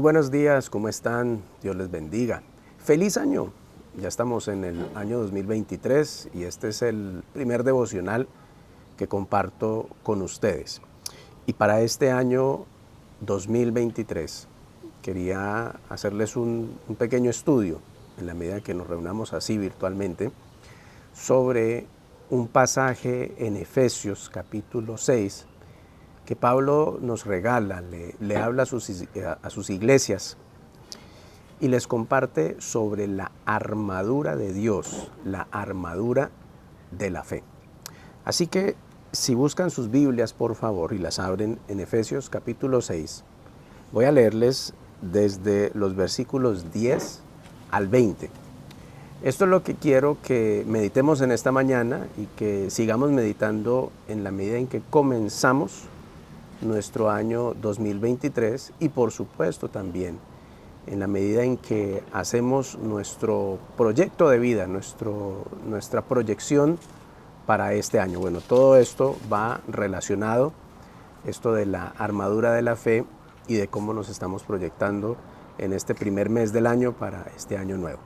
Buenos días, ¿cómo están? Dios les bendiga. ¡Feliz año! Ya estamos en el año 2023 y este es el primer devocional que comparto con ustedes. Y para este año 2023 quería hacerles un pequeño estudio, en la medida que nos reunamos así virtualmente, sobre un pasaje en Efesios capítulo 6 que Pablo nos regala, le habla a sus iglesias y les comparte sobre la armadura de Dios, la armadura de la fe. Así que si buscan sus Biblias, por favor, y las abren en Efesios capítulo 6, voy a leerles desde los versículos 10 al 20. Esto es lo que quiero que meditemos en esta mañana y que sigamos meditando en la medida en que comenzamos nuestro año 2023 y por supuesto también en la medida en que hacemos nuestro proyecto de vida, nuestra proyección para este año. Bueno, todo esto va relacionado, esto de la armadura de la fe y de cómo nos estamos proyectando en este primer mes del año para este año nuevo.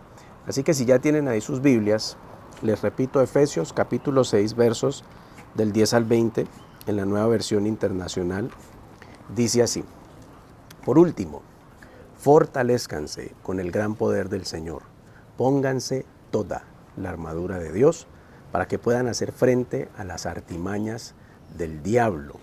Así que si ya tienen ahí sus Biblias, les repito Efesios capítulo 6 versos del 10 al 20 en la Nueva Versión Internacional, dice así: por último, fortalezcanse con el gran poder del Señor, pónganse toda la armadura de Dios para que puedan hacer frente a las artimañas del diablo.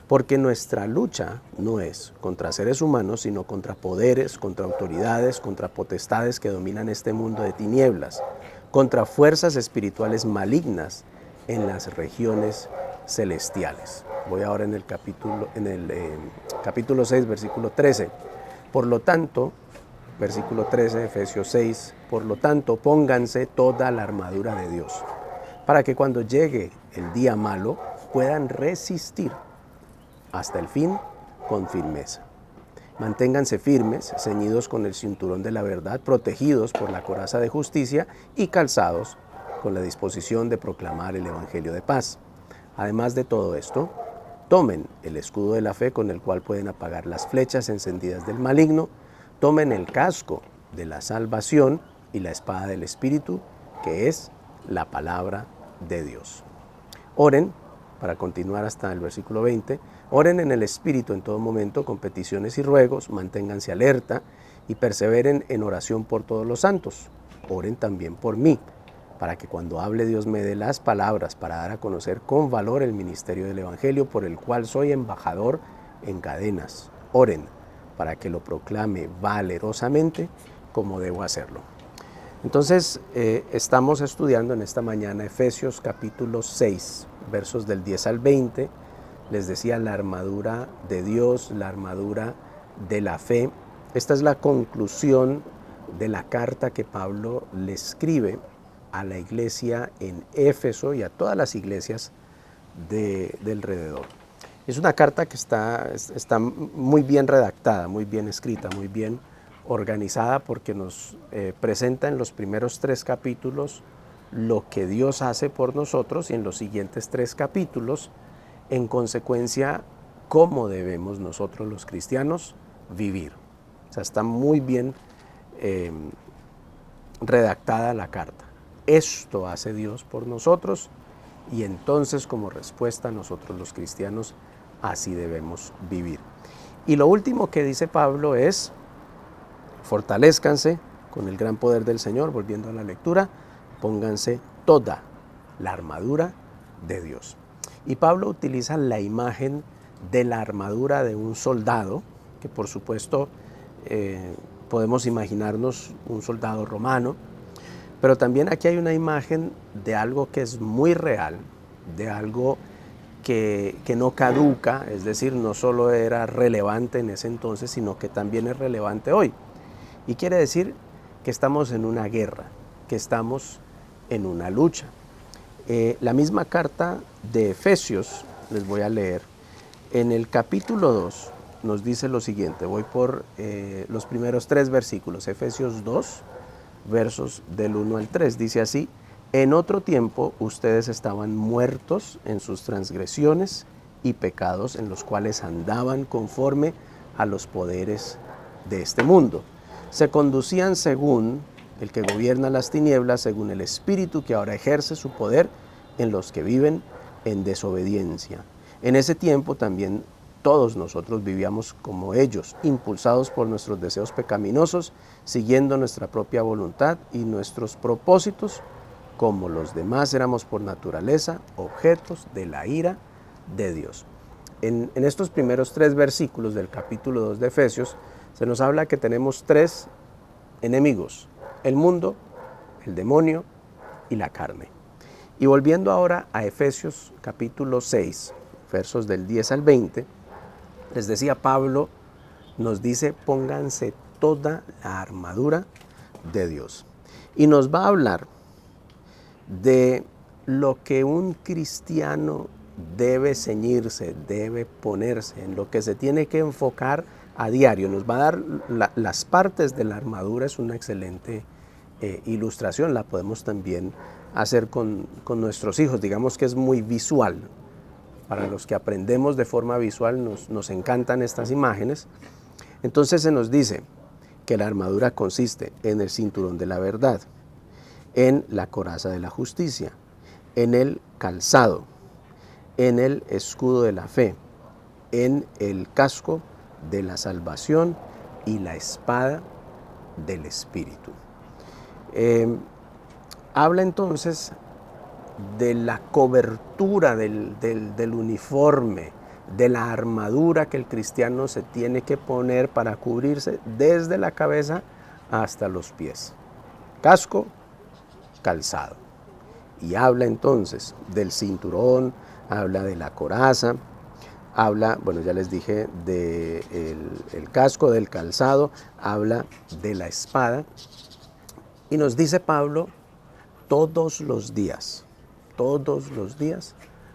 Porque nuestra lucha no es contra seres humanos, sino contra poderes, contra autoridades, contra potestades que dominan este mundo de tinieblas, contra fuerzas espirituales malignas en las regiones celestiales. Voy ahora en el capítulo 6, versículo 13. Por lo tanto, versículo 13, Efesios 6, por lo tanto, pónganse toda la armadura de Dios, para que cuando llegue el día malo puedan resistir hasta el fin con firmeza. Manténganse firmes, ceñidos con el cinturón de la verdad, protegidos por la coraza de justicia y calzados con la disposición de proclamar el evangelio de paz. Además de todo esto, tomen el escudo de la fe con el cual pueden apagar las flechas encendidas del maligno, tomen el casco de la salvación y la espada del Espíritu, que es la palabra de Dios. Oren, para continuar hasta el versículo 20, oren en el Espíritu en todo momento con peticiones y ruegos, manténganse alerta y perseveren en oración por todos los santos. Oren también por mí, para que cuando hable Dios me dé las palabras para dar a conocer con valor el ministerio del Evangelio por el cual soy embajador en cadenas. Oren para que lo proclame valerosamente como debo hacerlo. Entonces, estamos estudiando en esta mañana Efesios capítulo 6, versos del 10 al 20. Les decía, la armadura de Dios, la armadura de la fe. Esta es la conclusión de la carta que Pablo le escribe a la iglesia en Éfeso y a todas las iglesias de alrededor. Es una carta que está muy bien redactada, muy bien escrita, muy bien organizada, porque nos presenta en los primeros 3 capítulos lo que Dios hace por nosotros y en los siguientes 3 capítulos, en consecuencia, cómo debemos nosotros los cristianos vivir. O sea, está muy bien redactada la carta. Esto hace Dios por nosotros y entonces como respuesta nosotros los cristianos así debemos vivir. Y lo último que dice Pablo es: fortalezcanse con el gran poder del Señor, volviendo a la lectura, pónganse toda la armadura de Dios. Y Pablo utiliza la imagen de la armadura de un soldado, que por supuesto podemos imaginarnos un soldado romano, pero también aquí hay una imagen de algo que es muy real, de algo que no caduca, es decir, no solo era relevante en ese entonces, sino que también es relevante hoy. Y quiere decir que estamos en una guerra, que estamos en una lucha. La misma carta de Efesios, les voy a leer, en el capítulo 2 nos dice lo siguiente. Voy por los primeros 3 versículos, Efesios 2, versos del 1 al 3, dice así: en otro tiempo ustedes estaban muertos en sus transgresiones y pecados, en los cuales andaban conforme a los poderes de este mundo. Se conducían según el que gobierna las tinieblas, según el espíritu que ahora ejerce su poder en los que viven en desobediencia. En ese tiempo también todos nosotros vivíamos como ellos, impulsados por nuestros deseos pecaminosos, siguiendo nuestra propia voluntad y nuestros propósitos. Como los demás éramos por naturaleza objetos de la ira de Dios. En estos primeros 3 versículos del capítulo 2 de Efesios se nos habla que tenemos 3 enemigos: el mundo, el demonio y la carne. Y volviendo ahora a Efesios capítulo 6, versos del 10 al 20, les decía Pablo, nos dice: pónganse toda la armadura de Dios. Y nos va a hablar de lo que un cristiano debe ceñirse, debe ponerse, en lo que se tiene que enfocar a diario. Nos va a dar las partes de la armadura. Es una excelente ilustración, la podemos también hacer con nuestros hijos. Digamos que es muy visual. Para los que aprendemos de forma visual nos encantan estas imágenes. Entonces se nos dice que la armadura consiste en el cinturón de la verdad, en la coraza de la justicia, en el calzado, en el escudo de la fe, en el casco de la salvación y la espada del Espíritu. Habla entonces de la cobertura del uniforme, de la armadura que el cristiano se tiene que poner para cubrirse desde la cabeza hasta los pies. Casco, calzado. Y habla entonces del cinturón, habla de la coraza, habla, bueno, ya les dije, del casco, del calzado, habla de la espada. Y nos dice Pablo, todos los días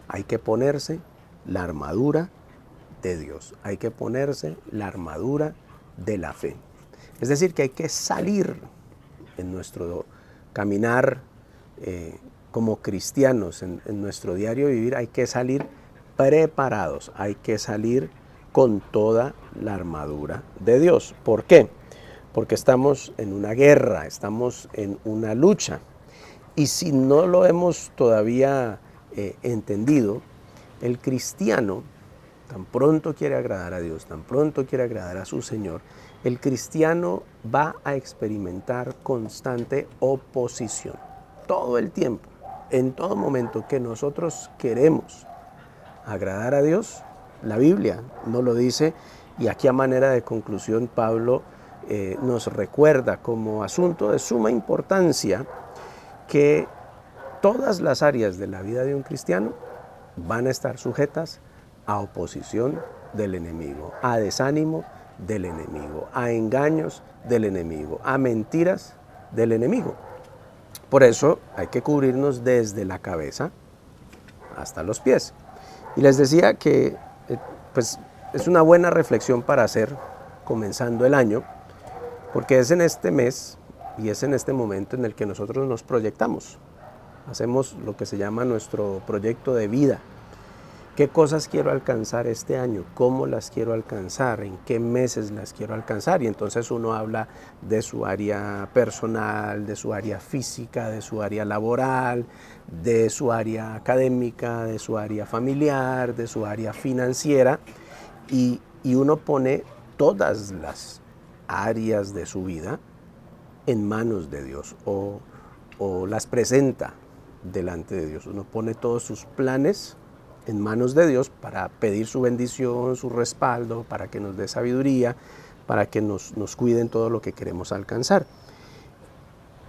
hay que ponerse la armadura de Dios, hay que ponerse la armadura de la fe. Es decir, que hay que salir en nuestro caminar como cristianos, en nuestro diario vivir, hay que salir preparados, hay que salir con toda la armadura de Dios. ¿Por qué? Porque estamos en una guerra, estamos en una lucha. Y si no lo hemos todavía entendido, el cristiano tan pronto quiere agradar a Dios, tan pronto quiere agradar a su Señor, el cristiano va a experimentar constante oposición. Todo el tiempo, en todo momento que nosotros queremos agradar a Dios, la Biblia nos lo dice, y aquí a manera de conclusión Pablo nos recuerda como asunto de suma importancia que todas las áreas de la vida de un cristiano van a estar sujetas a oposición del enemigo, a desánimo del enemigo, a engaños del enemigo, a mentiras del enemigo. Por eso hay que cubrirnos desde la cabeza hasta los pies. Y les decía que pues, es una buena reflexión para hacer comenzando el año, porque es en este mes y es en este momento en el que nosotros nos proyectamos. Hacemos lo que se llama nuestro proyecto de vida. ¿Qué cosas quiero alcanzar este año? ¿Cómo las quiero alcanzar? ¿En qué meses las quiero alcanzar? Y entonces uno habla de su área personal, de su área física, de su área laboral, de su área académica, de su área familiar, de su área financiera. Y uno pone todas las áreas de su vida en manos de Dios o las presenta delante de Dios. Uno pone todos sus planes en manos de Dios para pedir su bendición, su respaldo, para que nos dé sabiduría, para que nos cuide en todo lo que queremos alcanzar.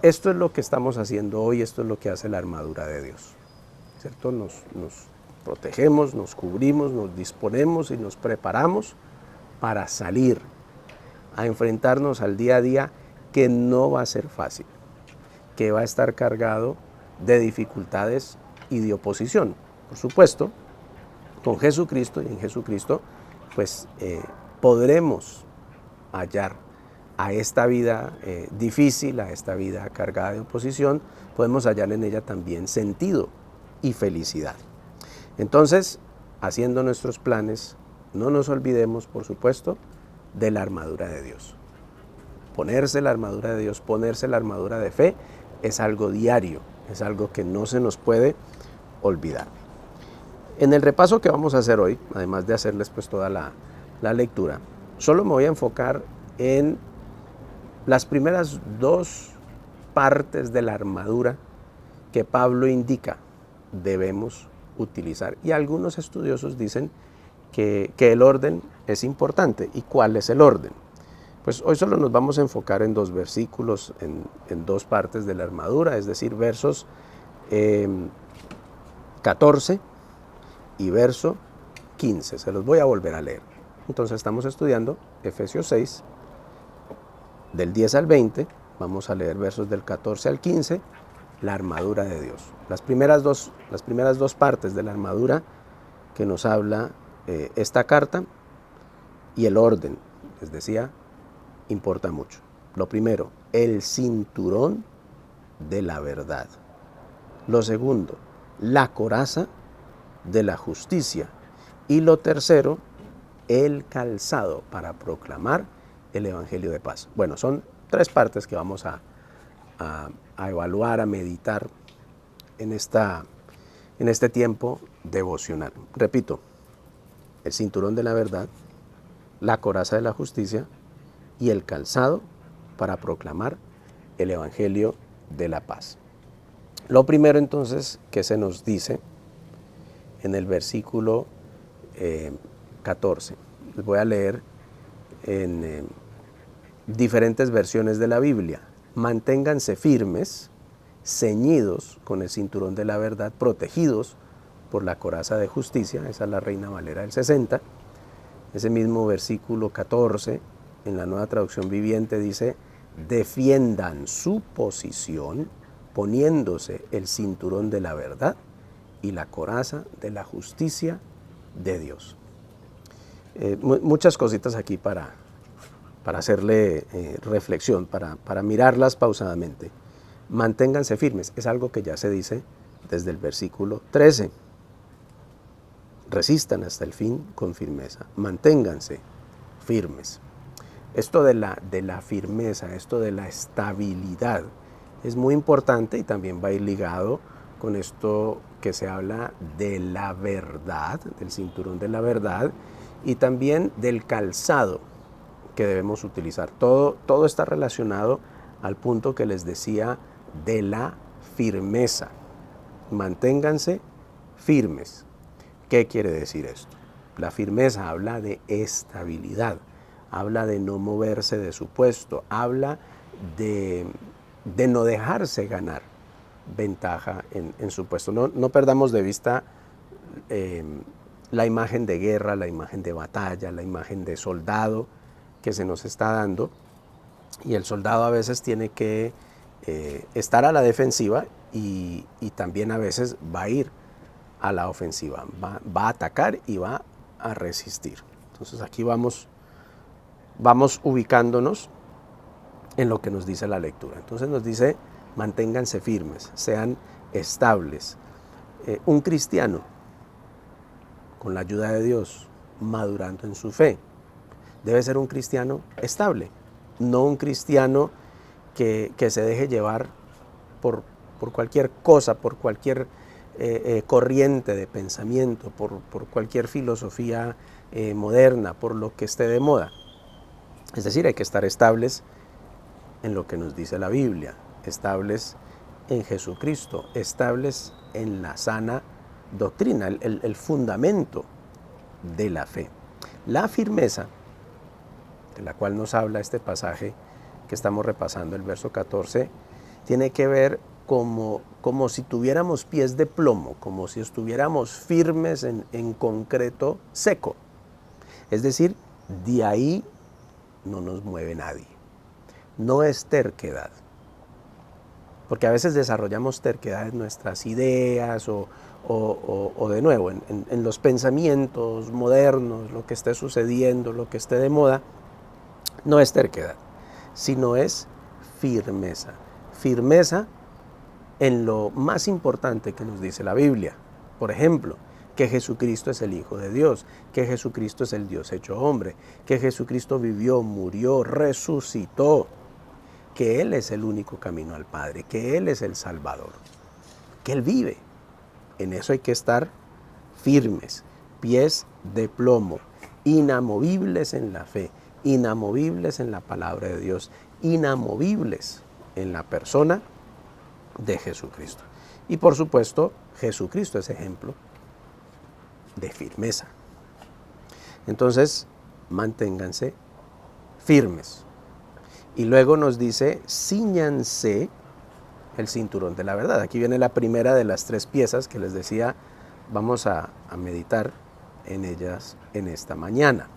Esto es lo que estamos haciendo hoy, esto es lo que hace la armadura de Dios, ¿cierto? Nos protegemos, nos cubrimos, nos disponemos y nos preparamos para salir a enfrentarnos al día a día, que no va a ser fácil, que va a estar cargado de dificultades y de oposición. Por supuesto, con Jesucristo y en Jesucristo, pues podremos hallar a esta vida difícil, a esta vida cargada de oposición, podemos hallar en ella también sentido y felicidad. Entonces, haciendo nuestros planes, no nos olvidemos, por supuesto, de la armadura de Dios. ponerse la armadura de Dios, ponerse la armadura de fe, es algo diario, es algo que no se nos puede olvidar. En el repaso que vamos a hacer hoy, además de hacerles pues toda la lectura, solo me voy a enfocar en las primeras dos partes de la armadura que Pablo indica debemos utilizar. Y algunos estudiosos dicen que el orden es importante. ¿Y cuál es el orden? Pues hoy solo nos vamos a enfocar en dos versículos, en dos partes de la armadura, es decir, versos 14 y verso 15. Se los voy a volver a leer. Entonces estamos estudiando Efesios 6, del 10 al 20, vamos a leer versos del 14 al 15, la armadura de Dios. Las primeras dos partes de la armadura que nos habla esta carta y el orden, les decía, importa mucho. Lo primero, el cinturón de la verdad. Lo segundo, la coraza de la justicia. Y lo tercero, el calzado para proclamar el evangelio de paz. Bueno, son tres partes que vamos a evaluar, a meditar en este tiempo devocional. Repito, el cinturón de la verdad, la coraza de la justicia y el calzado para proclamar el evangelio de la paz. Lo primero entonces que se nos dice en el versículo 14, les voy a leer en diferentes versiones de la Biblia. Manténganse firmes, ceñidos con el cinturón de la verdad, protegidos por la coraza de justicia. Esa es la Reina Valera del 60. Ese mismo versículo 14, en la Nueva Traducción Viviente, dice: defiendan su posición poniéndose el cinturón de la verdad y la coraza de la justicia de Dios. Muchas cositas aquí para hacerle reflexión, para mirarlas pausadamente. Manténganse firmes, es algo que ya se dice desde el versículo 13. Resistan hasta el fin con firmeza, manténganse firmes. Esto de la firmeza, esto de la estabilidad, es muy importante y también va a ir ligado con esto que se habla de la verdad, del cinturón de la verdad, y también del calzado que debemos utilizar. Todo está relacionado al punto que les decía de la firmeza. Manténganse firmes. ¿Qué quiere decir esto? La firmeza habla de estabilidad, habla de no moverse de su puesto, habla de no dejarse ganar ventaja en su puesto. No perdamos de vista la imagen de guerra, la imagen de batalla, la imagen de soldado que se nos está dando, y el soldado a veces tiene que estar a la defensiva y también a veces va a ir a la ofensiva, va a atacar y va a resistir. Entonces aquí vamos ubicándonos en lo que nos dice la lectura. Entonces nos dice: manténganse firmes, sean estables. Un cristiano, con la ayuda de Dios, madurando en su fe, debe ser un cristiano estable, no un cristiano que se deje llevar por cualquier cosa, por cualquier corriente de pensamiento, por cualquier filosofía moderna, por lo que esté de moda. Es decir, hay que estar estables en lo que nos dice la Biblia, estables en Jesucristo, estables en la sana doctrina, el fundamento de la fe. La firmeza, de la cual nos habla este pasaje que estamos repasando, el verso 14, tiene que ver como si tuviéramos pies de plomo, como si estuviéramos firmes en concreto seco. Es decir, de ahí no nos mueve nadie. No es terquedad. Porque a veces desarrollamos terquedad en nuestras ideas o de nuevo, en los pensamientos modernos, lo que esté sucediendo, lo que esté de moda. No es terquedad, sino es firmeza. Firmeza en lo más importante que nos dice la Biblia. Por ejemplo, que Jesucristo es el Hijo de Dios, que Jesucristo es el Dios hecho hombre, que Jesucristo vivió, murió, resucitó que Él es el único camino al Padre, que Él es el Salvador, que Él vive. En eso hay que estar firmes, pies de plomo, inamovibles en la fe, inamovibles en la palabra de Dios, inamovibles en la persona de Jesucristo. Y por supuesto, Jesucristo es ejemplo de firmeza. Entonces, manténganse firmes. Y luego nos dice, cíñanse el cinturón de la verdad. Aquí viene la primera de las 3 piezas que les decía, vamos a meditar en ellas en esta mañana.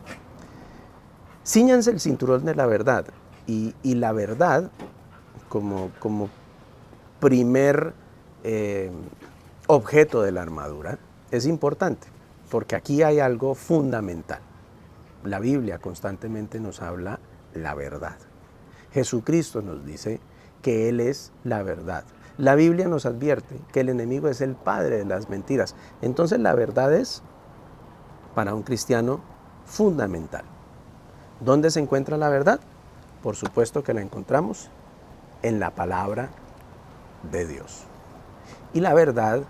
Cíñanse el cinturón de la verdad. Y la verdad, como primer objeto de la armadura, es importante, porque aquí hay algo fundamental. La Biblia constantemente nos habla la verdad. Jesucristo nos dice que Él es la verdad. La Biblia nos advierte que el enemigo es el padre de las mentiras. Entonces la verdad es, para un cristiano, fundamental. ¿Dónde se encuentra la verdad? Por supuesto que la encontramos en la palabra de Dios. Y la verdad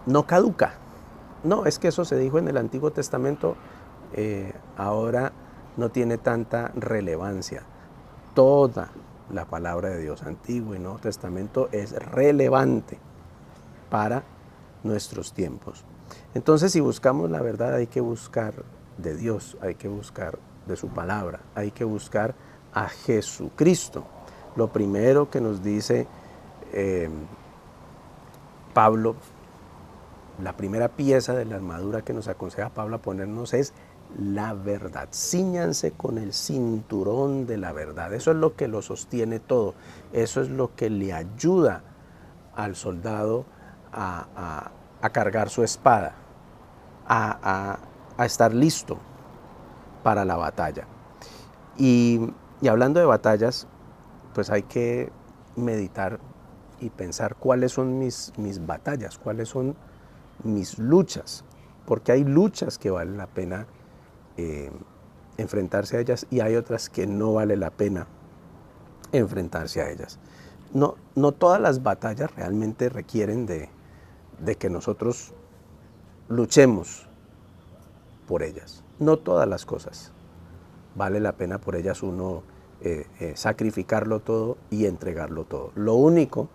no caduca. No, es que eso se dijo en el Antiguo Testamento, ahora no tiene tanta relevancia. Toda la palabra de Dios, Antiguo y Nuevo Testamento, es relevante para nuestros tiempos. Entonces, si buscamos la verdad, hay que buscar de Dios, hay que buscar de su palabra, hay que buscar a Jesucristo. Lo primero que nos dice Pablo, la primera pieza de la armadura que nos aconseja Pablo a ponernos es la verdad. Cíñanse con el cinturón de la verdad. Eso es lo que lo sostiene todo. Eso es lo que le ayuda al soldado a cargar su espada, a estar listo para la batalla. Y hablando de batallas, pues hay que meditar y pensar cuáles son mis batallas, cuáles son mis luchas, porque hay luchas que vale la pena enfrentarse a ellas y hay otras que no vale la pena enfrentarse a ellas. No todas las batallas realmente requieren de que nosotros luchemos por ellas. No todas las cosas vale la pena por ellas uno sacrificarlo todo y entregarlo todo. Lo único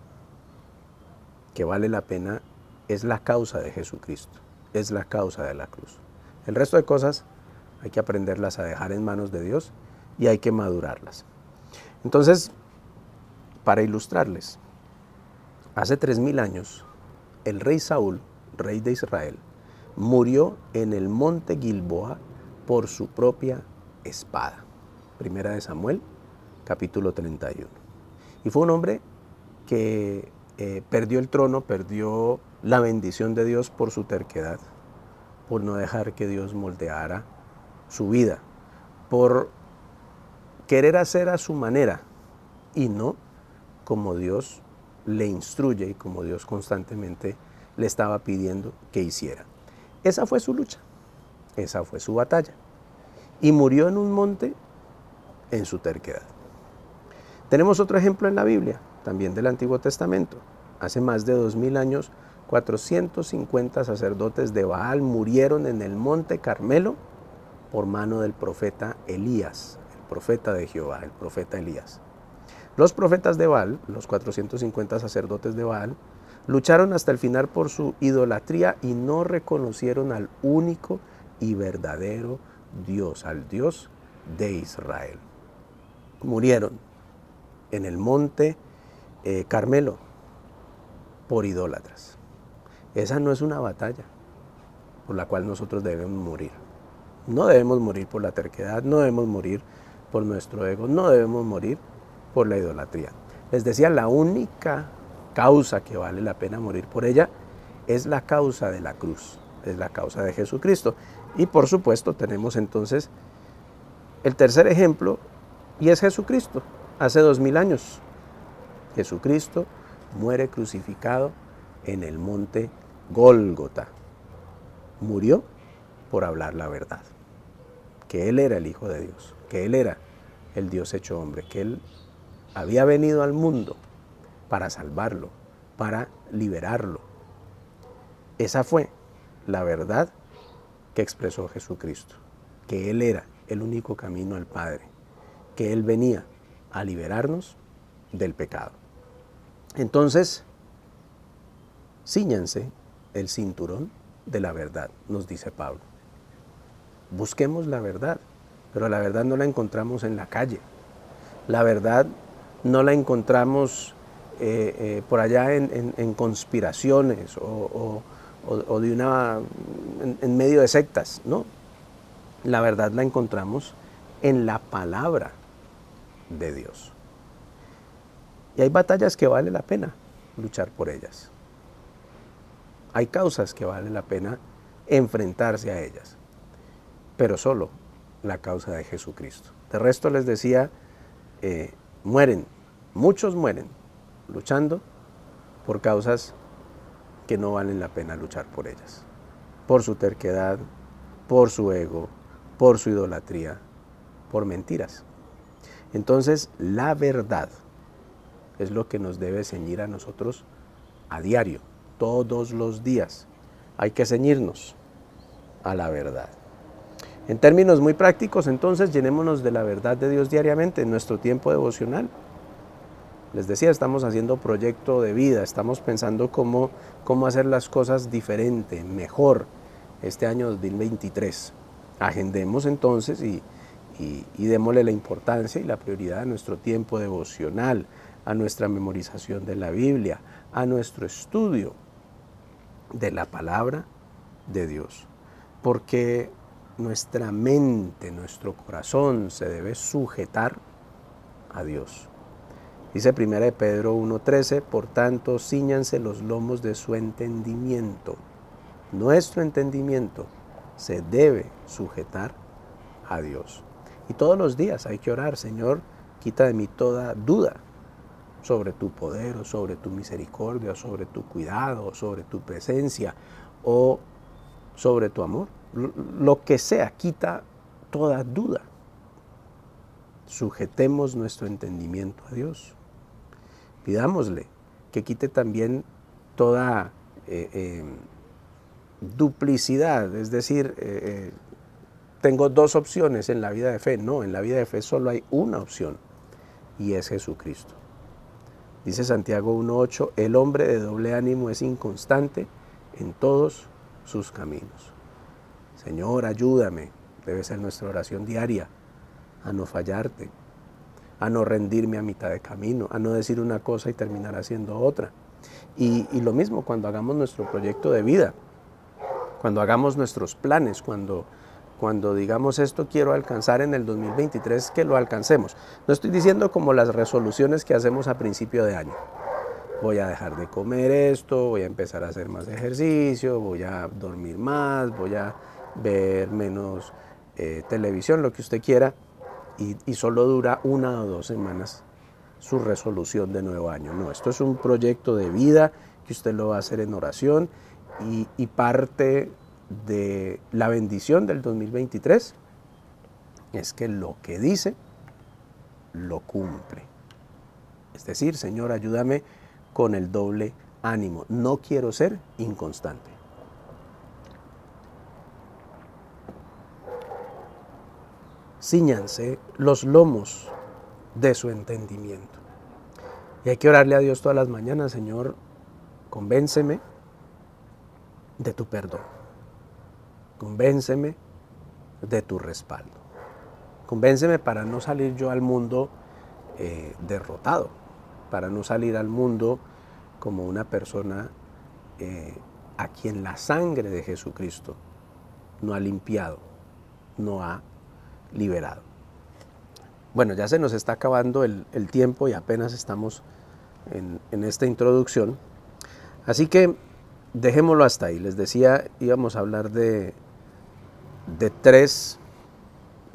que vale la pena es la causa de Jesucristo, es la causa de la cruz. El resto de cosas hay que aprenderlas a dejar en manos de Dios y hay que madurarlas. Entonces, para ilustrarles, hace 3000 años, el rey Saúl, rey de Israel, murió en el monte Gilboa por su propia espada. Primera de Samuel, capítulo 31. Y fue un hombre que perdió el trono, perdió la bendición de Dios por su terquedad, por no dejar que Dios moldeara su vida, por querer hacer a su manera y no como Dios le instruye y como Dios constantemente le estaba pidiendo que hiciera. Esa fue su lucha, esa fue su batalla. Y murió en un monte en su terquedad. Tenemos otro ejemplo en la Biblia, también del Antiguo Testamento. Hace más de 2000 años, 450 sacerdotes de Baal murieron en el monte Carmelo por mano del profeta Elías, el profeta de Jehová, el profeta Elías. Los profetas de Baal, los 450 sacerdotes de Baal, lucharon hasta el final por su idolatría y no reconocieron al único y verdadero Dios, al Dios de Israel. Murieron en el monte Carmelo por idólatras. Esa no es una batalla por la cual nosotros debemos morir. No debemos morir por la terquedad, no debemos morir por nuestro ego, no debemos morir por la idolatría. Les decía, la única causa que vale la pena morir por ella es la causa de la cruz, es la causa de Jesucristo. Y por supuesto tenemos entonces el tercer ejemplo, y es Jesucristo. Hace 2000 años, Jesucristo muere crucificado en el monte Gólgota. Murió por hablar la verdad, que Él era el Hijo de Dios, que Él era el Dios hecho hombre, que Él había venido al mundo para salvarlo, para liberarlo. Esa fue la verdad que expresó Jesucristo, que Él era el único camino al Padre, que Él venía a liberarnos del pecado. Entonces, cíñanse el cinturón de la verdad, nos dice Pablo. Busquemos la verdad, pero la verdad no la encontramos en la calle. La verdad no la encontramos por allá en conspiraciones o de en medio de sectas, ¿no? La verdad la encontramos en la palabra de Dios. Y hay batallas que vale la pena luchar por ellas. Hay causas que vale la pena enfrentarse a ellas, pero solo la causa de Jesucristo. De resto les decía, muchos mueren luchando por causas que no valen la pena luchar por ellas, por su terquedad, por su ego, por su idolatría, por mentiras. Entonces, la verdad es lo que nos debe ceñir a nosotros a diario, todos los días. Hay que ceñirnos a la verdad. En términos muy prácticos, entonces, llenémonos de la verdad de Dios diariamente en nuestro tiempo devocional. Les decía, estamos haciendo proyecto de vida, estamos pensando cómo hacer las cosas diferente, mejor, este año 2023. Agendemos entonces y démosle la importancia y la prioridad a nuestro tiempo devocional, a nuestra memorización de la Biblia, a nuestro estudio de la palabra de Dios. Porque nuestra mente, nuestro corazón se debe sujetar a Dios. Dice 1 Pedro 1:13, por tanto, cíñanse los lomos de su entendimiento. Nuestro entendimiento se debe sujetar a Dios. Y todos los días hay que orar, Señor, quita de mí toda duda sobre tu poder, o sobre tu misericordia, o sobre tu cuidado, o sobre tu presencia, o sobre tu amor. Lo que sea, quita toda duda. Sujetemos nuestro entendimiento a Dios. Pidámosle que quite también toda duplicidad, es decir, tengo dos opciones en la vida de fe. No, en la vida de fe solo hay una opción y es Jesucristo. Dice Santiago 1:8, el hombre de doble ánimo es inconstante en todos sus caminos. Señor, ayúdame, debe ser nuestra oración diaria, a no fallarte, a no rendirme a mitad de camino, a no decir una cosa y terminar haciendo otra. Y lo mismo cuando hagamos nuestro proyecto de vida, cuando hagamos nuestros planes, cuando digamos esto quiero alcanzar en el 2023, que lo alcancemos. No estoy diciendo como las resoluciones que hacemos a principio de año. Voy a dejar de comer esto, voy a empezar a hacer más ejercicio, voy a dormir más, voy a ver menos televisión, lo que usted quiera, y solo dura 1 o 2 semanas su resolución de nuevo año. No, esto es un proyecto de vida que usted lo va a hacer en oración y parte de la bendición del 2023 es que lo que dice, lo cumple. Es decir, Señor, ayúdame con el doble ánimo. No quiero ser inconstante. Cíñanse los lomos de su entendimiento. Y hay que orarle a Dios todas las mañanas, Señor, convénceme de tu perdón. Convénceme de tu respaldo. Convénceme para no salir yo al mundo derrotado, para no salir al mundo como una persona a quien la sangre de Jesucristo no ha limpiado, no ha liberado. Bueno, ya se nos está acabando el tiempo y apenas estamos en esta introducción. Así que dejémoslo hasta ahí. Les decía, íbamos a hablar de 3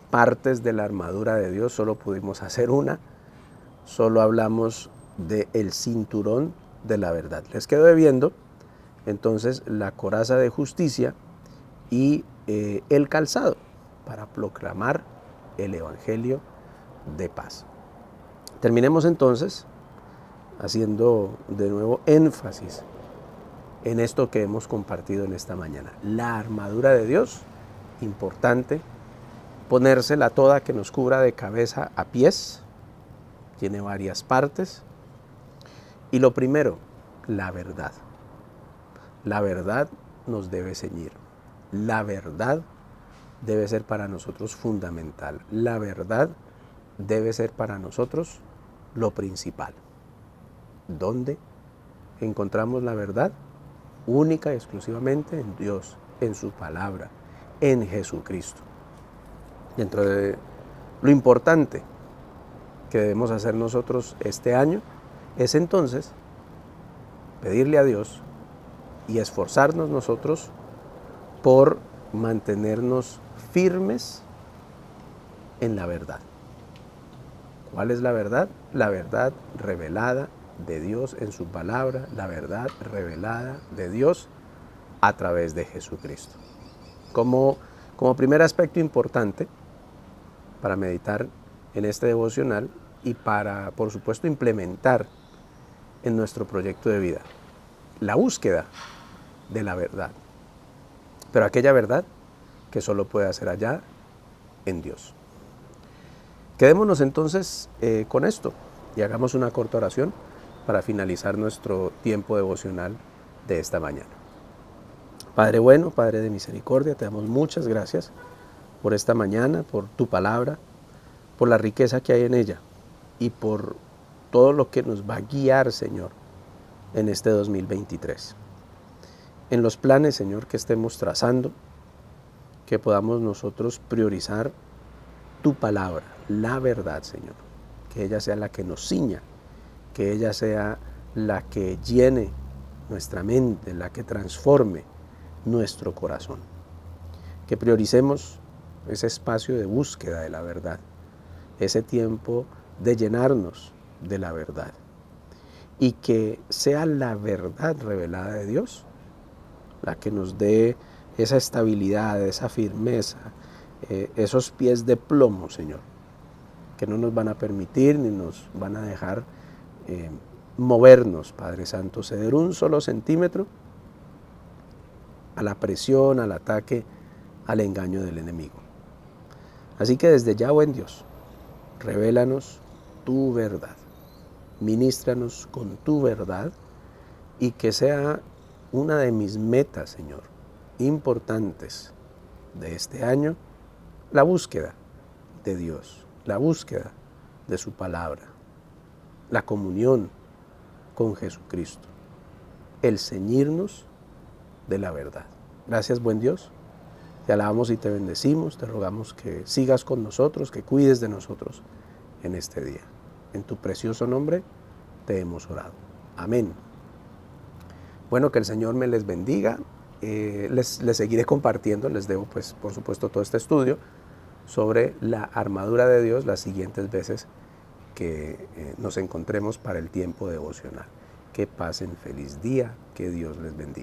partes de la armadura de Dios, solo pudimos hacer una. Solo hablamos del cinturón de la verdad. Les quedo debiendo entonces la coraza de justicia y el calzado para proclamar el evangelio de paz. Terminemos entonces haciendo de nuevo énfasis en esto que hemos compartido en esta mañana. La armadura de Dios, importante, ponérsela toda que nos cubra de cabeza a pies, tiene varias partes. Y lo primero, la verdad. La verdad nos debe ceñir. La verdad debe ser para nosotros fundamental. La verdad debe ser para nosotros lo principal. ¿Dónde encontramos la verdad? Única y exclusivamente en Dios, en su palabra, en Jesucristo. Dentro de lo importante que debemos hacer nosotros este año es entonces pedirle a Dios y esforzarnos nosotros por mantenernos firmes en la verdad. ¿Cuál es la verdad? La verdad revelada de Dios en su palabra, la verdad revelada de Dios a través de Jesucristo. Como primer aspecto importante para meditar en este devocional y para, por supuesto, implementar en nuestro proyecto de vida, la búsqueda de la verdad, pero aquella verdad que solo puede hacer allá en Dios. Quedémonos entonces con esto y hagamos una corta oración para finalizar nuestro tiempo devocional de esta mañana. Padre bueno, Padre de misericordia, te damos muchas gracias por esta mañana, por tu palabra, por la riqueza que hay en ella y por todo lo que nos va a guiar, Señor, en este 2023. En los planes, Señor, que estemos trazando, que podamos nosotros priorizar tu palabra, la verdad, Señor, que ella sea la que nos ciña, que ella sea la que llene nuestra mente, la que transforme nuestro corazón. Que prioricemos ese espacio de búsqueda de la verdad, ese tiempo de llenarnos de la verdad y que sea la verdad revelada de Dios la que nos dé esa estabilidad, esa firmeza, esos pies de plomo, Señor, que no nos van a permitir ni nos van a dejar movernos, Padre Santo, ceder un solo centímetro a la presión, al ataque, al engaño del enemigo. Así que desde ya, buen Dios, revélanos tu verdad, ministranos con tu verdad y que sea una de mis metas, Señor, importantes de este año, la búsqueda de Dios, la búsqueda de su palabra, la comunión con Jesucristo, el ceñirnos de la verdad. Gracias, buen Dios. Te alabamos y te bendecimos, te rogamos que sigas con nosotros, que cuides de nosotros en este día. En tu precioso nombre te hemos orado. Amén. Bueno, que el Señor me les bendiga. Les seguiré compartiendo, les debo pues por supuesto todo este estudio sobre la armadura de Dios las siguientes veces que nos encontremos para el tiempo devocional. Que pasen feliz día, que Dios les bendiga.